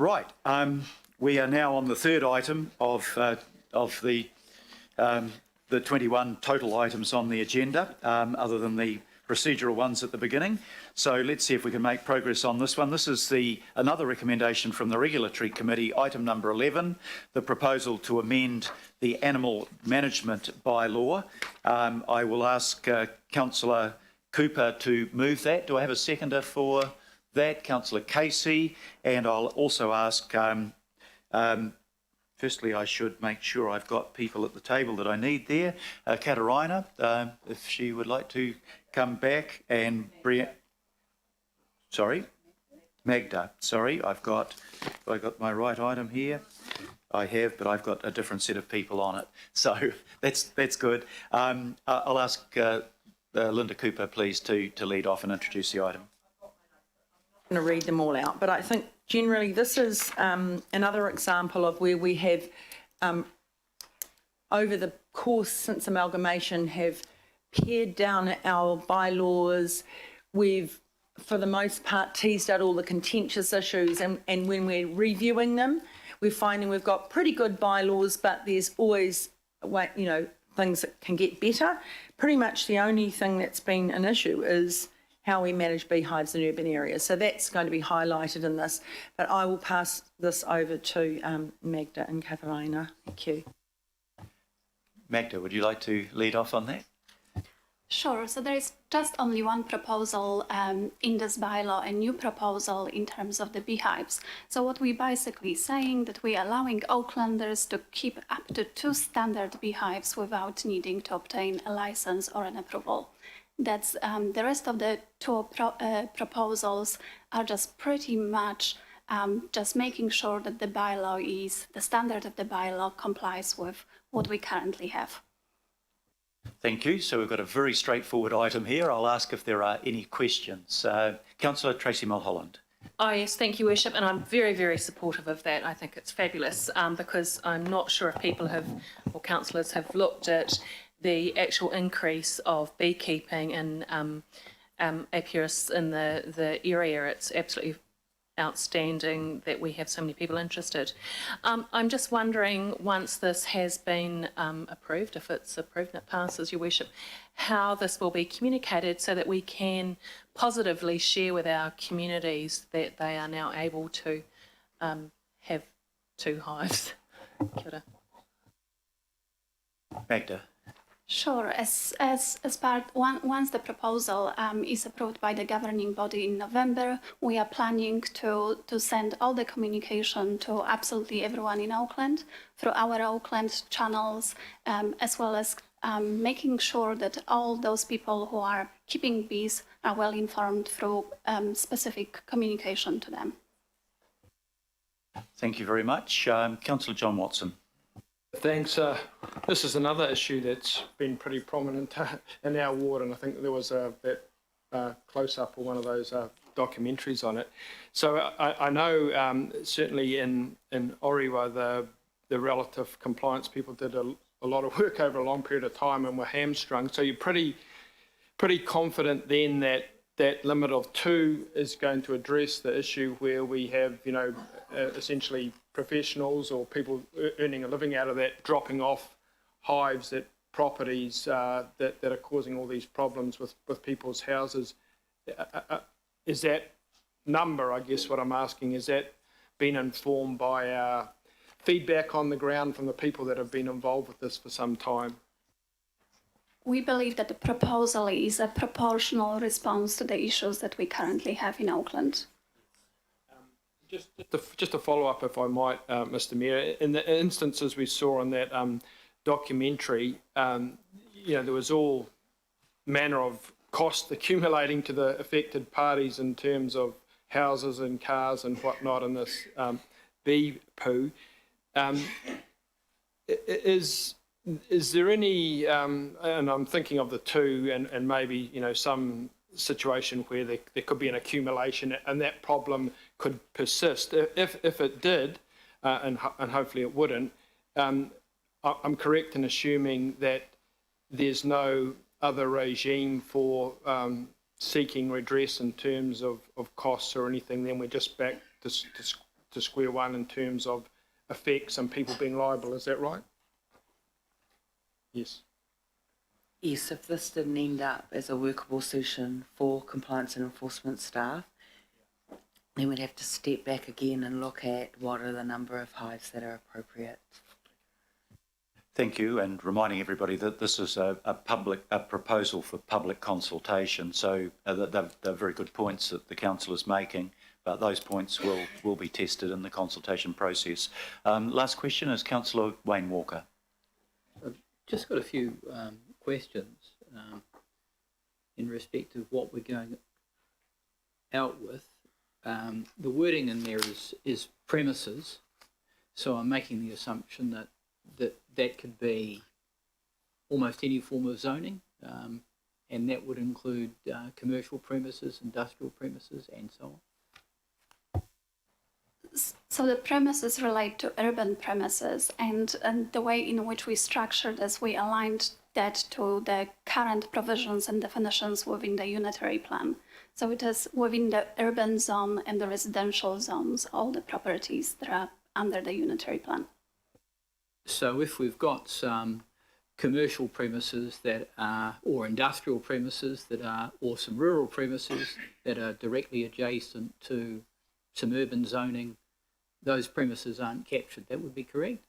Right, we are now on the third item of the 21 total items on the agenda, other than the procedural ones at the beginning. So let's see if we can make progress on this one. This is another recommendation from the Regulatory Committee, item number 11, the proposal to amend the animal management bylaw. I will ask Councillor Cooper to move that. Do I have a seconder for that? Councillor Casey. And I'll also ask, firstly, I should make sure I've got people at the table that I need there. Katarina, if she would like to come back, and Magda, sorry, have I got my right item here? I have, but I've got a different set of people on it. So that's good. I'll ask Linda Cooper, please, to lead off and introduce the item. I'm going to read them all out, but I think generally this is another example of where we have, over the course since amalgamation, have pared down our bylaws. We've, for the most part, teased out all the contentious issues, and when we're reviewing them, we're finding we've got pretty good bylaws, but there's always, things that can get better. Pretty much the only thing that's been an issue is how we manage beehives in urban areas. So that's going to be highlighted in this, but I will pass this over to Magda and Katarina. Thank you. Magda, would you like to lead off on that? Sure. So there is just only one proposal in this bylaw, a new proposal in terms of the beehives. So what we're basically saying that we're allowing Aucklanders to keep up to 2 standard beehives without needing to obtain a license or an approval. That's the rest of the 2 proposals are just pretty much just making sure that the standard of the bylaw complies with what we currently have. Thank you. So we've got a very straightforward item here. I'll ask if there are any questions. Councillor Tracy Mulholland. Oh yes, thank you, Worship, and I'm very, very supportive of that. I think it's fabulous because I'm not sure if people or councillors have looked at the actual increase of beekeeping and apiarists in the area. It's absolutely outstanding that we have so many people interested. I'm just wondering, once this has been approved, if it's approved and it passes, Your Worship, how this will be communicated so that we can positively share with our communities that they are now able to have 2 hives. Kia ora. Magda. Sure. As part, once the proposal is approved by the governing body in November, we are planning to send all the communication to absolutely everyone in Auckland through our Auckland channels, as well as making sure that all those people who are keeping bees are well informed through specific communication to them. Thank you very much. Councillor John Watson. Thanks. This is another issue that's been pretty prominent in our ward, and I think there was that close-up or one of those documentaries on it. So I know certainly in Oriwa the relative compliance people did a lot of work over a long period of time and were hamstrung. So you're pretty confident then that that limit of 2 is going to address the issue where we have, essentially professionals or people earning a living out of that dropping off hives at properties that are causing all these problems with people's houses. Is that number, I guess what I'm asking, is that been informed by feedback on the ground from the people that have been involved with this for some time? We believe that the proposal is a proportional response to the issues that we currently have in Auckland. Just a follow-up, if I might, Mr. Mayor. In the instances we saw in that documentary, there was all manner of cost accumulating to the affected parties in terms of houses and cars and whatnot in this bee poo. Is there any, and I'm thinking of the 2 and maybe, some situation where there could be an accumulation and that problem could persist. If it did, and hopefully it wouldn't, I'm correct in assuming that there's no other regime for seeking redress in terms of costs or anything, then we're just back to to square one in terms of effects and people being liable. Is that right? Yes. Yes, if this didn't end up as a workable solution for compliance and enforcement staff, then we'd have to step back again and look at what are the number of hives that are appropriate. Thank you, and reminding everybody that this is a proposal for public consultation. So they're very good points that the council is making, but those points will be tested in the consultation process. Last question is Councillor Wayne Walker. I've just got a few questions in respect of what we're going out with. The wording in there is premises, so I'm making the assumption that that could be almost any form of zoning, and that would include commercial premises, industrial premises, and so on. So the premises relate to urban premises, and the way in which we structured this, we aligned that to the current provisions and definitions within the unitary plan. So it is within the urban zone and the residential zones, all the properties that are under the unitary plan. So if we've got some commercial premises that are, or industrial premises that are, or some rural premises that are directly adjacent to some urban zoning, those premises aren't captured. That would be correct?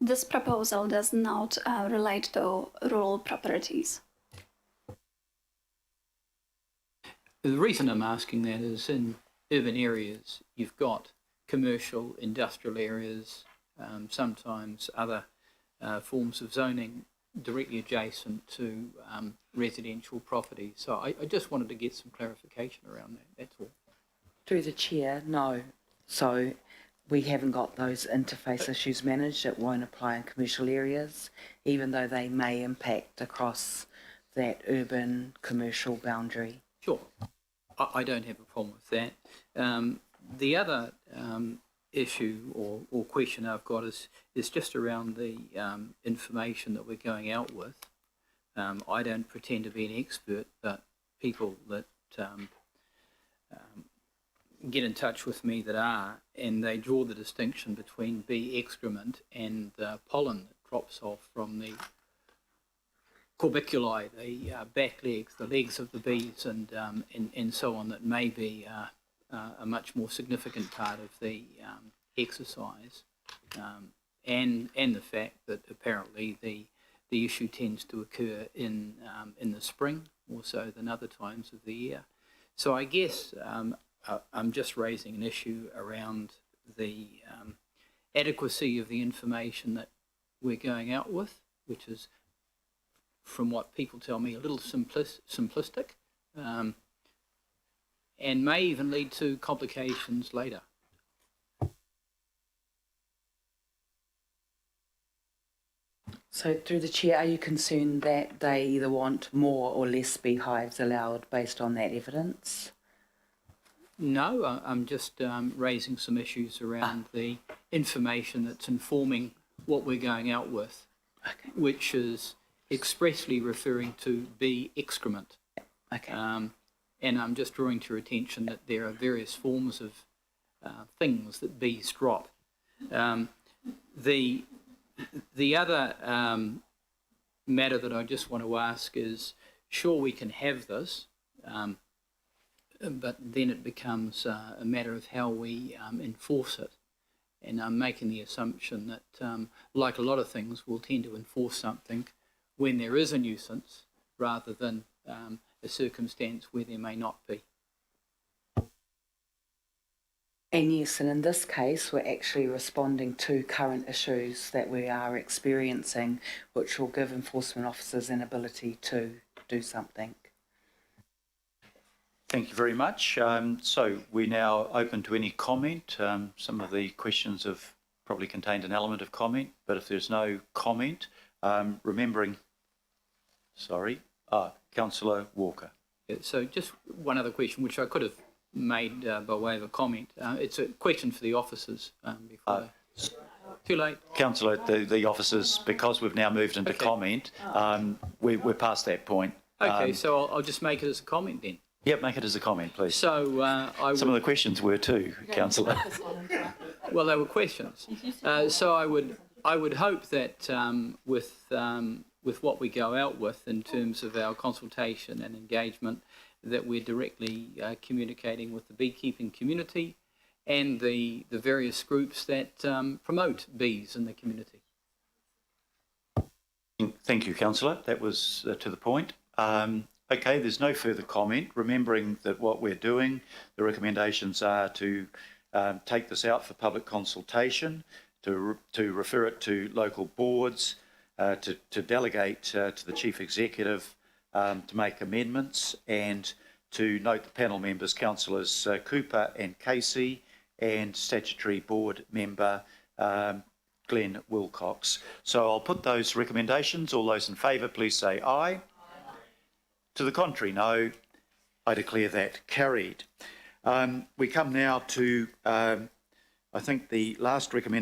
This proposal does not relate to rural properties. The reason I'm asking that is in urban areas, you've got commercial, industrial areas, sometimes other forms of zoning directly adjacent to residential property. So I just wanted to get some clarification around that, that's all. Through the chair, no. So we haven't got those interface issues managed. It won't apply in commercial areas, even though they may impact across that urban commercial boundary. Sure, I don't have a problem with that. The other issue or question I've got is just around the information that we're going out with. I don't pretend to be an expert, but people that get in touch with me that are, and they draw the distinction between bee excrement and the pollen that drops off from the corbiculi, the back legs, the legs of the bees, and so on, that may be a much more significant part of the exercise, and the fact that apparently the issue tends to occur in the spring more so than other times of the year. So I guess I'm just raising an issue around the adequacy of the information that we're going out with, which is, from what people tell me, a little simplistic, and may even lead to complications later. So through the chair, are you concerned that they either want more or less beehives allowed based on that evidence? No, I'm just raising some issues around the information that's informing what we're going out with, Okay. which is expressly referring to bee excrement. Okay. And I'm just drawing to your attention that there are various forms of things that bees drop. The other matter that I just want to ask is, sure, we can have this, but then it becomes a matter of how we enforce it. And I'm making the assumption that, like a lot of things, we'll tend to enforce something when there is a nuisance rather than a circumstance where there may not be. And yes, and in this case, we're actually responding to current issues that we are experiencing, which will give enforcement officers an ability to do something. Thank you very much. So we're now open to any comment. Some of the questions have probably contained an element of comment, but if there's no comment, Councillor Walker. Yeah, so just one other question, which I could have made by way of a comment. It's a question for the officers before. Too late. Councillor, the officers, because we've now moved into comment, we're past that point. Okay, so I'll just make it as a comment then. Yep, make it as a comment, please. So Some of the questions were too, councillor. well, they were questions. So I would hope that with what we go out with in terms of our consultation and engagement, that we're directly communicating with the beekeeping community and the various groups that promote bees in the community. Thank you, councillor. That was to the point. Okay, there's no further comment. Remembering that what we're doing, the recommendations are to take this out for public consultation, to refer it to local boards, to delegate to the Chief Executive to make amendments, and to note the panel members, councillors Cooper and Casey, and statutory board member Glenn Wilcox. So I'll put those recommendations. All those in favour, please say aye. To the contrary, no. I declare that carried. We come now to, I think, the last recommendation.